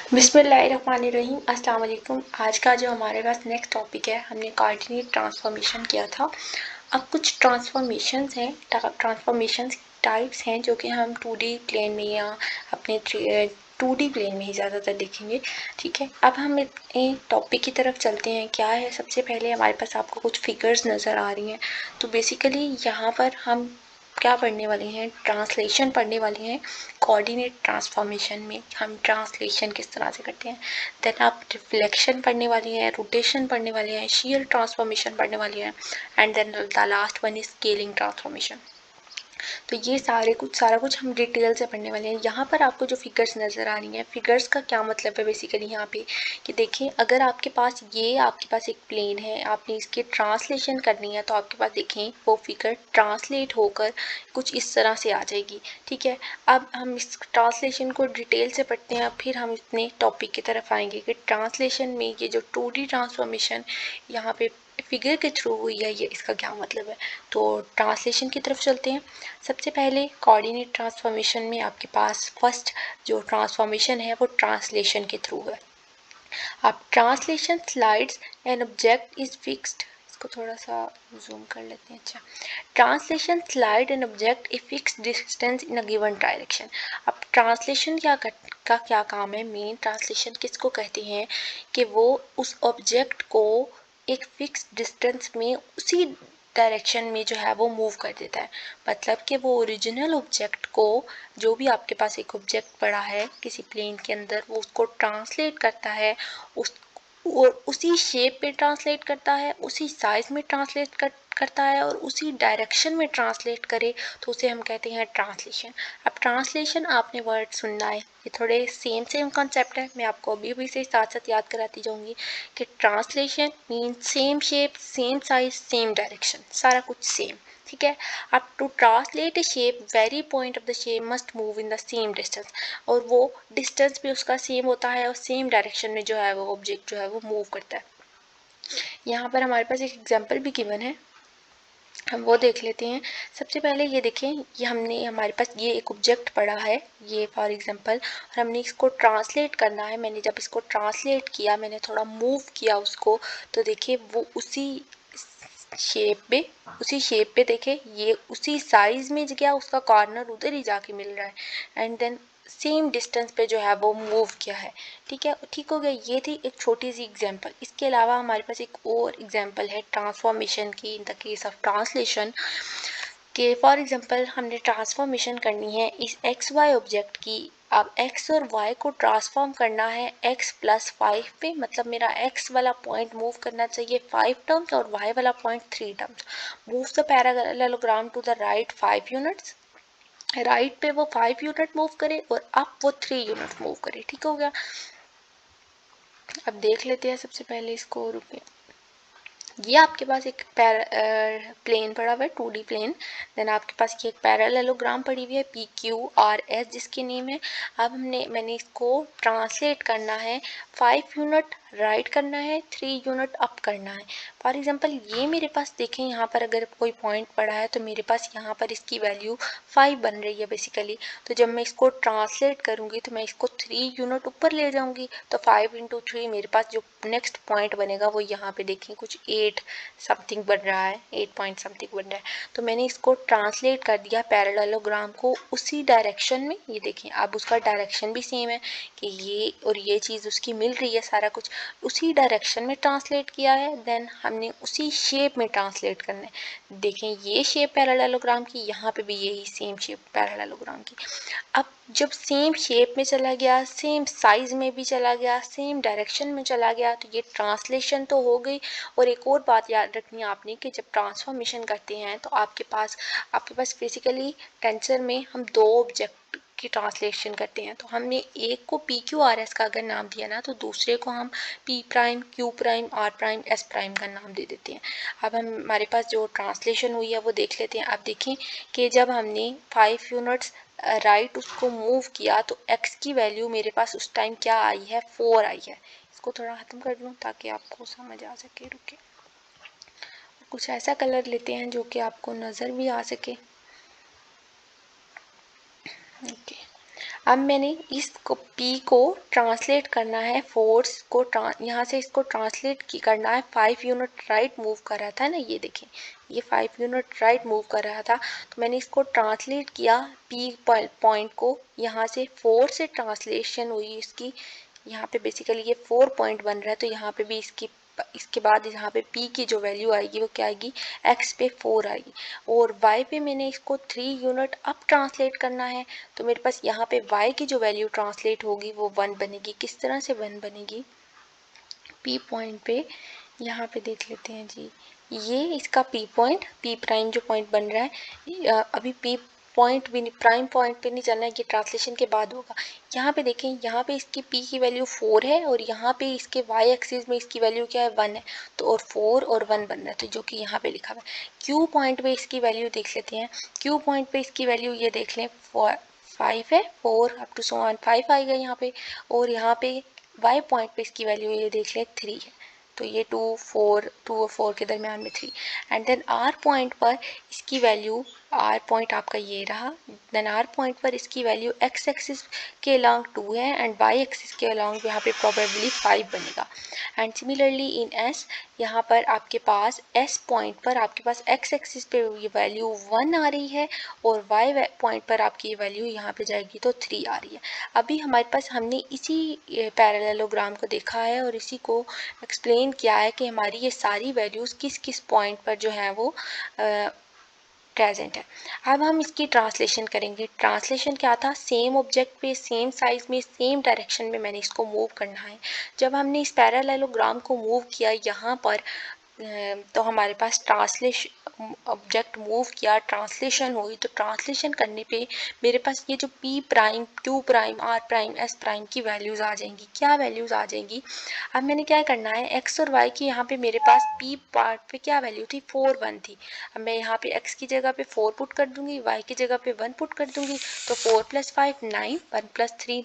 बिस्मिल्लाहिर्रहमानिर्रहीम। अस्सलाम वालेकुम। आज का जो हमारे पास नेक्स्ट टॉपिक है, हमने कोऑर्डिनेट ट्रांसफॉर्मेशन किया था। अब कुछ ट्रांसफॉर्मेशंस हैं, ट्रांसफॉर्मेशंस टाइप्स हैं जो कि हम 2D प्लेन में या अपने 2D प्लेन में ही ज़्यादातर देखेंगे। ठीक है, अब हम एक टॉपिक की तरफ चलते हैं। क्या है, सबसे पहले हमारे पास आपको कुछ फिगर्स नज़र आ रही हैं। तो बेसिकली यहाँ पर हम क्या पढ़ने वाले हैं, ट्रांसलेशन पढ़ने वाले हैं। कोऑर्डिनेट ट्रांसफॉर्मेशन में हम ट्रांसलेशन किस तरह से करते हैं। देन आप रिफ्लेक्शन पढ़ने वाले हैं, रोटेशन पढ़ने वाले हैं, शेयर ट्रांसफॉर्मेशन पढ़ने वाले हैं, and then the last one is scaling transformation. तो ये सारा कुछ हम डिटेल से पढ़ने वाले हैं। यहाँ पर आपको जो फिगर्स नज़र आ रही हैं, फिगर्स का क्या मतलब है बेसिकली यहाँ पे कि देखिए, अगर आपके पास एक प्लेन है, आपने इसकी ट्रांसलेशन करनी है, तो आपके पास देखें वो फिगर ट्रांसलेट होकर कुछ इस तरह से आ जाएगी। ठीक है, अब हम इस ट्रांसलेशन को डिटेल से पढ़ते हैं, फिर हम अपने टॉपिक की तरफ आएंगे कि ट्रांसलेशन में ये जो 2D ट्रांसफॉर्मेशन यहाँ पे फिगर के थ्रू हुई है, ये इसका क्या मतलब है। तो ट्रांसलेशन की तरफ चलते हैं। सबसे पहले कोऑर्डिनेट ट्रांसफॉर्मेशन में आपके पास फर्स्ट जो ट्रांसफॉर्मेशन है वो ट्रांसलेशन के थ्रू है। अब translation slides an object is fixed, इसको थोड़ा सा जूम कर लेते हैं। अच्छा, translation slide an object a fixed distance in a given direction. अब ट्रांसलेशन का क्या काम है, मेन ट्रांसलेशन किसको कहते हैं कि वो उस ऑब्जेक्ट को एक फिक्स डिस्टेंस में उसी डायरेक्शन में जो है वो मूव कर देता है। मतलब कि वो ओरिजिनल ऑब्जेक्ट को, जो भी आपके पास एक ऑब्जेक्ट पड़ा है किसी प्लेन के अंदर, वो उसको ट्रांसलेट करता है, उस और उसी शेप पे ट्रांसलेट करता है, उसी साइज में ट्रांसलेट करता है और उसी डायरेक्शन में ट्रांसलेट करे, तो उसे हम कहते हैं ट्रांसलेशन। अब ट्रांसलेशन आपने वर्ड सुनना है, ये थोड़े सेम कॉन्सेप्ट है। मैं आपको अभी से साथ साथ याद कराती जाऊंगी कि translation mean same shape, same size, same direction, सारा कुछ सेम। ठीक है, अब to translate a shape very point of the shape must move in the same distance, और वो डिस्टेंस भी उसका सेम होता है और सेम डायरेक्शन में जो है वो ऑब्जेक्ट जो है वो मूव करता है। यहाँ पर हमारे पास एक एग्जांपल भी गिवन है, हम वो देख लेते हैं। सबसे पहले ये देखें, ये हमारे पास ये एक ऑब्जेक्ट पड़ा है, ये फॉर एग्जांपल, और हमने इसको ट्रांसलेट करना है। मैंने जब इसको ट्रांसलेट किया, मैंने थोड़ा मूव किया उसको, तो देखिए वो उसी शेप पे देखे, ये उसी साइज में गया, उसका कॉर्नर उधर ही जाके मिल रहा है, एंड देन सेम डिस्टेंस पे जो है वो मूव किया है। ठीक है, ठीक हो गया। ये थी एक छोटी सी एग्जांपल। इसके अलावा हमारे पास एक और एग्जांपल है ट्रांसफॉर्मेशन की in the case of translation के। फॉर एग्जांपल, हमने ट्रांसफॉर्मेशन करनी है इस एक्स वाई ऑब्जेक्ट की। अब x और y को ट्रांसफॉर्म करना है x प्लस 5 पे, मतलब मेरा x वाला पॉइंट मूव करना चाहिए 5 टर्म्स और y वाला point 3 terms. Move the parallelogram to the right 5 units, right पे वो 5 यूनिट मूव करे और अप वो 3 यूनिट मूव करे। ठीक हो गया। अब देख लेते हैं सबसे पहले इसको, रुके। ये आपके पास एक प्लेन पड़ा हुआ है, 2D प्लेन। देन आपके पास ये एक पैरेललोग्राम पड़ी हुई है PQRS जिसकी नेम है। अब मैंने इसको ट्रांसलेट करना है, 5 यूनिट राइट करना है, 3 यूनिट अप करना है। फॉर एग्जांपल, ये मेरे पास देखें, यहाँ पर अगर कोई पॉइंट पड़ा है तो मेरे पास यहाँ पर इसकी वैल्यू 5 बन रही है बेसिकली। तो जब मैं इसको ट्रांसलेट करूँगी तो मैं इसको 3 यूनिट ऊपर ले जाऊँगी, तो 5 इंटू 3 मेरे पास जो नेक्स्ट पॉइंट बनेगा वो यहाँ पे देखें कुछ 8 समथिंग बन रहा है, 8 पॉइंट समथिंग बन रहा है। तो मैंने इसको ट्रांसलेट कर दिया पैरेललोग्राम को उसी डायरेक्शन में। ये देखें, अब उसका डायरेक्शन भी सेम है कि ये और ये चीज़ उसकी मिल रही है, सारा कुछ उसी डायरेक्शन में ट्रांसलेट किया है। देन हमने उसी शेप में ट्रांसलेट करना है। देखें, ये शेप पैरेललोग्राम की, यहाँ पे भी यही सेम शेप पैरेललोग्राम की। अब जब सेम शेप में चला गया, सेम साइज में भी चला गया, सेम डायरेक्शन में चला गया, तो ये ट्रांसलेशन तो हो गई। और एक और बात याद रखनी है आपने कि जब ट्रांसफॉर्मेशन करते हैं तो आपके पास बेसिकली टेंसर में हम दो ऑब्जेक्ट की ट्रांसलेशन करते हैं। तो हमने एक को PQRS का अगर नाम दिया ना, तो दूसरे को हम P prime, Q prime, R prime, S prime का नाम दे देते हैं। अब हमारे पास जो ट्रांसलेशन हुई है वो देख लेते हैं। अब देखें कि जब हमने 5 यूनिट्स राइट उसको मूव किया तो x की वैल्यू मेरे पास उस टाइम क्या आई है, 4 आई है। इसको थोड़ा ख़त्म कर लूँ ताकि आपको समझ आ सके। रुके, कुछ ऐसा कलर लेते हैं जो कि आपको नज़र भी आ सके। ओके, अब मैंने इस P को ट्रांसलेट करना है, फोर्स को यहाँ से इसको ट्रांसलेट करना है, 5 यूनिट राइट मूव कर रहा था ना, ये देखें ये 5 यूनिट राइट मूव कर रहा था, तो मैंने इसको ट्रांसलेट किया P पॉइंट को, यहाँ से 4 से ट्रांसलेशन हुई इसकी, यहाँ पे बेसिकली ये 4 पॉइंट बन रहा है, तो यहाँ पे भी इसके बाद यहाँ पे P की जो वैल्यू आएगी वो क्या आएगी, X पे 4 आएगी, और Y पे मैंने इसको 3 यूनिट अप ट्रांसलेट करना है, तो मेरे पास यहाँ पे Y की जो वैल्यू ट्रांसलेट होगी वो 1 बनेगी। किस तरह से 1 बनेगी, P पॉइंट पे यहाँ पे देख लेते हैं जी, ये इसका P पॉइंट, P प्राइम जो पॉइंट बन रहा है, अभी P पॉइंट भी नहीं, प्राइम पॉइंट पे नहीं जाना है, ये ट्रांसलेशन के बाद होगा। यहाँ पे देखें, यहाँ पे इसकी P की वैल्यू 4 है और यहाँ पे इसके Y एक्सिस में इसकी वैल्यू क्या है, 1 है, तो और 4 और 1 बन रहा है, तो जो कि यहाँ पे लिखा हुआ है। Q पॉइंट पे इसकी वैल्यू देख लेते हैं, Q पॉइंट पे इसकी वैल्यू ये देख लें, 5 है, 4 अप टू सो ऑन 5 आएगा यहाँ पे, और यहाँ पे Y पॉइंट पे इसकी वैल्यू ये देख लें 3 है, तो ये 2 और 4 के दरमियान में 3, एंड देन R पॉइंट पर इसकी वैल्यू, R पॉइंट आपका ये रहा, देन R पॉइंट पर इसकी वैल्यू X एक्सिस के अलॉन्ग 2 है एंड Y एक्सिस के अलॉन्ग यहाँ पे प्रोबेबली 5 बनेगा, एंड सिमिलरली इन S यहाँ पर आपके पास S पॉइंट पर आपके पास X एक्सिस पे ये वैल्यू 1 आ रही है और Y पॉइंट पर आपकी वैल्यू यहाँ पे जाएगी तो 3 आ रही है। अभी हमारे पास हमने इसी पैरेललोग्राम को देखा है और इसी को एक्सप्लेन किया है कि हमारी ये सारी वैल्यूज़ किस किस पॉइंट पर जो है वो प्रेजेंट है। अब हम इसकी ट्रांसलेशन करेंगे। ट्रांसलेशन क्या था, सेम ऑब्जेक्ट पे सेम साइज में सेम डायरेक्शन में मैंने इसको मूव करना है। जब हमने इस पैरेललोग्राम को मूव किया यहाँ पर, तो हमारे पास ट्रांसलेशन ऑब्जेक्ट मूव किया, ट्रांसलेशन हुई, तो ट्रांसलेशन करने पे मेरे पास ये जो P prime, Q prime, R prime, S prime की वैल्यूज़ आ जाएंगी। क्या वैल्यूज़ आ जाएंगी, अब मैंने क्या करना है, X और Y की यहाँ पे मेरे पास P पार्ट पे क्या वैल्यू थी, 4 1 थी। अब मैं यहाँ पे X की जगह पे 4 पुट कर दूंगी, Y की जगह पे 1 पुट कर दूंगी, तो 4 + 5 9, 1 + 3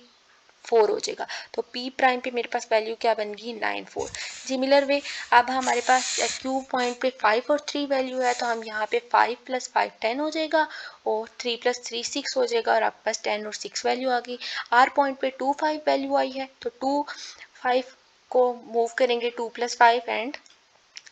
4 हो जाएगा, तो P प्राइम पे मेरे पास वैल्यू क्या बन गई, 9 4। सिमिलर वे अब हमारे पास Q पॉइंट पे 5 और 3 वैल्यू है, तो हम यहाँ पे 5 + 5 10 हो जाएगा और 3 + 3 6 हो जाएगा और आपके पास 10 और 6 वैल्यू आ गई। R पॉइंट पे 2 5 वैल्यू आई है, तो 2 5 को मूव करेंगे 2 + 5 एंड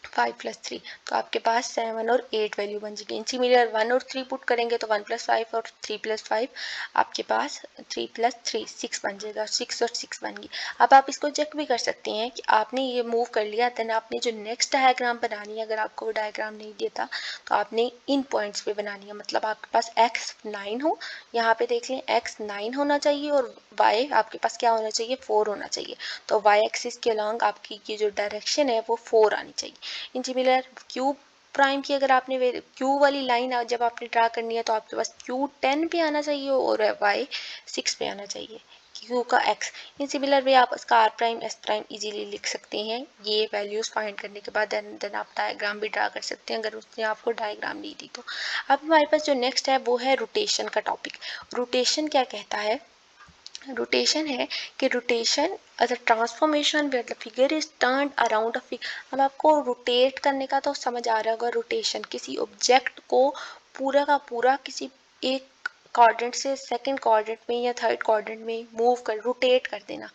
5 + 3, तो आपके पास 7 और 8 वैल्यू बन जाएगी। सिमिलर 1 और 3 पुट करेंगे तो 1 + 5 और 3 + 5 आपके पास 3 + 3 6 बन जाएगा, 6 और 6 बन गई। अब आप इसको चेक भी कर सकते हैं कि आपने ये मूव कर लिया, देन आपने जो नेक्स्ट डायग्राम बनानी है, अगर आपको वो डायग्राम नहीं देता तो आपने इन पॉइंट्स पे बनानी है, मतलब आपके पास X 9 हो, यहाँ पे देख लें X 9 होना चाहिए और Y आपके पास क्या होना चाहिए, 4 होना चाहिए, तो Y एक्सिस के अलॉन्ग आपकी ये जो डायरेक्शन है वो 4 आनी चाहिए। इन सिमिलर Q प्राइम की अगर आपने Q वाली लाइन जब आपने ड्रा करनी है तो आपके पास Q 10 पे आना चाहिए और Y 6 पे आना चाहिए, Q का X। इन सिमिलर वे आप इसका R prime S prime easily लिख सकते हैं ये वैल्यूज़ फाइंड करने के बाद, देन आप डायग्राम भी ड्रा कर सकते हैं अगर उसने आपको डायग्राम नहीं दी तो। अब हमारे पास जो नेक्स्ट है वो है रोटेशन का टॉपिक। रोटेशन क्या कहता है, रोटेशन है कि rotation as a transformation where the figure is turned around a figure. अब आपको रोटेट करने का तो समझ आ रहा होगा, रोटेशन किसी ऑब्जेक्ट को पूरा का पूरा किसी एक क्वाड्रेंट से सेकंड क्वाड्रेंट में या थर्ड क्वाड्रेंट में मूव कर, रोटेट कर देना,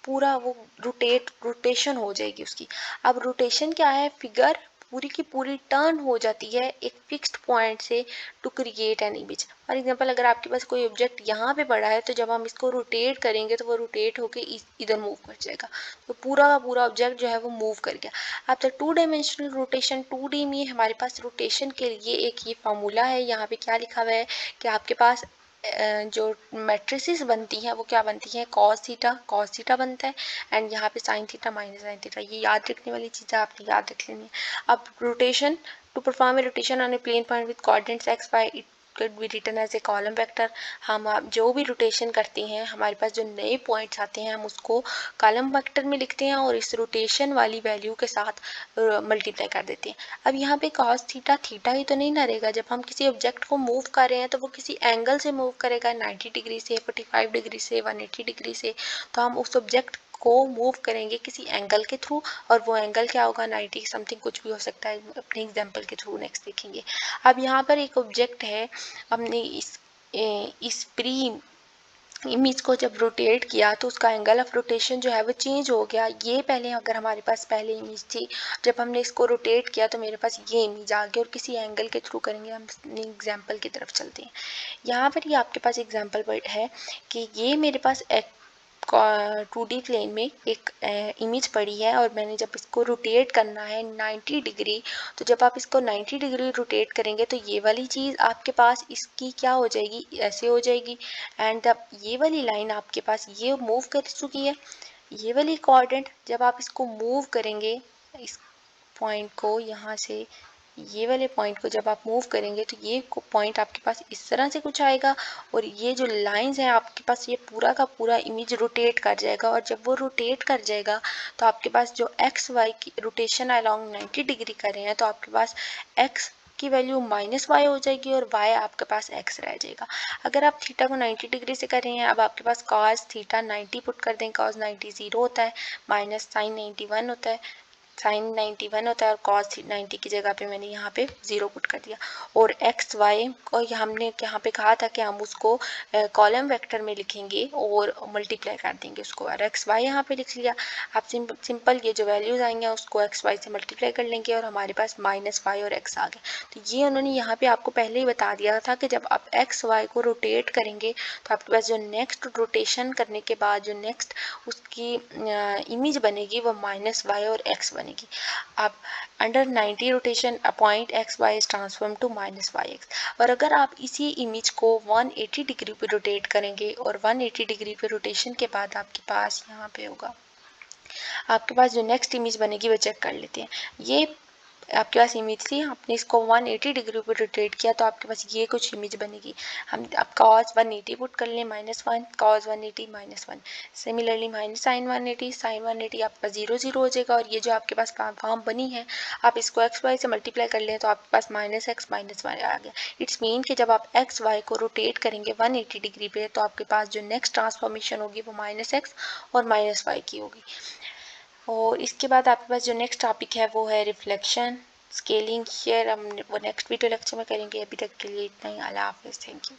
पूरा वो रोटेशन हो जाएगी उसकी। अब रोटेशन क्या है, फिगर पूरी की पूरी टर्न हो जाती है एक फिक्स्ड पॉइंट से to create an image. For example अगर आपके पास कोई ऑब्जेक्ट यहाँ पे पड़ा है तो जब हम इसको रोटेट करेंगे तो वो रोटेट होके इधर मूव कर जाएगा, तो पूरा का पूरा ऑब्जेक्ट जो है वो मूव कर गया। अब तो 2 डायमेंशनल रोटेशन, 2D में हमारे पास रोटेशन के लिए एक ये फार्मूला है, यहाँ पे क्या लिखा हुआ है कि आपके पास जो मैट्रिसेस बनती हैं वो क्या बनती हैं, cos थीटा बनता है एंड यहाँ पे sin theta minus sin theta, ये याद रखने वाली चीज़ें आपने याद रख लेनी है। अब rotation, to perform a rotation on a plane point with coordinates x y, it could be written as a column vector। हम जो भी रोटेशन करते हैं हमारे पास जो नए पॉइंट्स आते हैं हम उसको कॉलम वेक्टर में लिखते हैं और इस रोटेशन वाली वैल्यू के साथ मल्टीप्लाई कर देते हैं। अब यहाँ पे cos थीटा थीटा ही तो नहीं ना रहेगा, जब हम किसी ऑब्जेक्ट को मूव कर रहे हैं तो वो किसी एंगल से मूव करेगा, 90 डिग्री से, 45 डिग्री से, 180 डिग्री से, तो हम उस ऑब्जेक्ट को मूव करेंगे किसी एंगल के थ्रू, और वो एंगल क्या होगा, 90 समथिंग कुछ भी हो सकता है, अपने एग्जांपल के थ्रू नेक्स्ट देखेंगे। अब यहाँ पर एक ऑब्जेक्ट है, हमने इस प्री इमेज को जब रोटेट किया तो उसका एंगल ऑफ रोटेशन जो है वो चेंज हो गया। ये पहले अगर हमारे पास पहले इमेज थी, जब हमने इसको रोटेट किया तो मेरे पास ये इमेज आ गई और किसी एंगल के थ्रू करेंगे। हम एग्जांपल की तरफ चलते हैं। यहाँ पर ये आपके पास एग्जांपल है कि ये मेरे पास एक 2D प्लेन में एक इमेज पड़ी है और मैंने जब इसको रोटेट करना है 90 डिग्री, तो जब आप इसको 90 डिग्री रोटेट करेंगे तो ये वाली चीज़ आपके पास इसकी क्या हो जाएगी, ऐसे हो जाएगी। एंड अब ये वाली लाइन आपके पास ये मूव कर चुकी है, ये वाली कोऑर्डिनेट जब आप इसको मूव करेंगे, इस पॉइंट को यहाँ से ये वाले पॉइंट को जब आप मूव करेंगे तो ये पॉइंट आपके पास इस तरह से कुछ आएगा और ये जो लाइंस हैं आपके पास ये पूरा का पूरा इमेज रोटेट कर जाएगा। और जब वो रोटेट कर जाएगा तो आपके पास जो एक्स वाई की रोटेशन अलोंग 90 डिग्री कर रहे हैं तो आपके पास एक्स की वैल्यू -y हो जाएगी और y आपके पास x रह जाएगा। अगर आप थीटा को 90 डिग्री से कर रहे हैं, अब आपके पास cos थीटा 90 पुट कर दें, cos 90 0 होता है, माइनस sin 91 होता है, साइन 91 होता है और कॉस 90 की जगह पे मैंने यहाँ पे 0 पुट कर दिया। और एक्स वाई को हमने यहाँ पे कहा था कि हम उसको कॉलम वेक्टर में लिखेंगे और मल्टीप्लाई कर देंगे उसको, और एक्स वाई यहाँ पे लिख लिया। आप सिंपल ये जो वैल्यूज आएंगे उसको एक्स वाई से मल्टीप्लाई कर लेंगे और हमारे पास -y और x आ गया। तो ये उन्होंने यहाँ पे आपको पहले ही बता दिया था कि जब आप एक्स वाई को रोटेट करेंगे तो आपके पास जो नेक्स्ट रोटेशन करने के बाद जो नेक्स्ट उसकी इमेज बनेगी वो -y और x बनेगी। अब under 90 rotation a point x y is transform to -yx। और अगर आप इसी इमेज को 180 डिग्री पे रोटेट करेंगे और 180 डिग्री पे रोटेशन के बाद आपके पास यहाँ पे होगा, आपके पास जो नेक्स्ट इमेज बनेगी वो चेक कर लेते हैं। ये आपके पास इमेज थी, आपने इसको 180 डिग्री पर रोटेट किया तो आपके पास ये कुछ इमेज बनेगी। हम अब cos 180 पुट कर लें, -1 cos 180 -1, सिमिलरली sin 180 आपके पास 0 0 हो जाएगा। और ये जो आपके पास फॉर्म बनी है आप इसको एक्स वाई से मल्टीप्लाई कर लें तो आपके पास -x -y आ गया। इट्स मीन कि जब आप एक्स वाई को रोटेट करेंगे 180 डिग्री पे तो आपके पास जो नेक्स्ट ट्रांसफॉर्मेशन होगी वो -x और -y की होगी। और इसके बाद आपके पास जो नेक्स्ट टॉपिक है वो है रिफ्लेक्शन स्केलिंग। शेयर हम वो नेक्स्ट वीडियो लेक्चर में करेंगे। अभी तक के लिए इतना ही। अल्लाह हाफिज़, थैंक यू।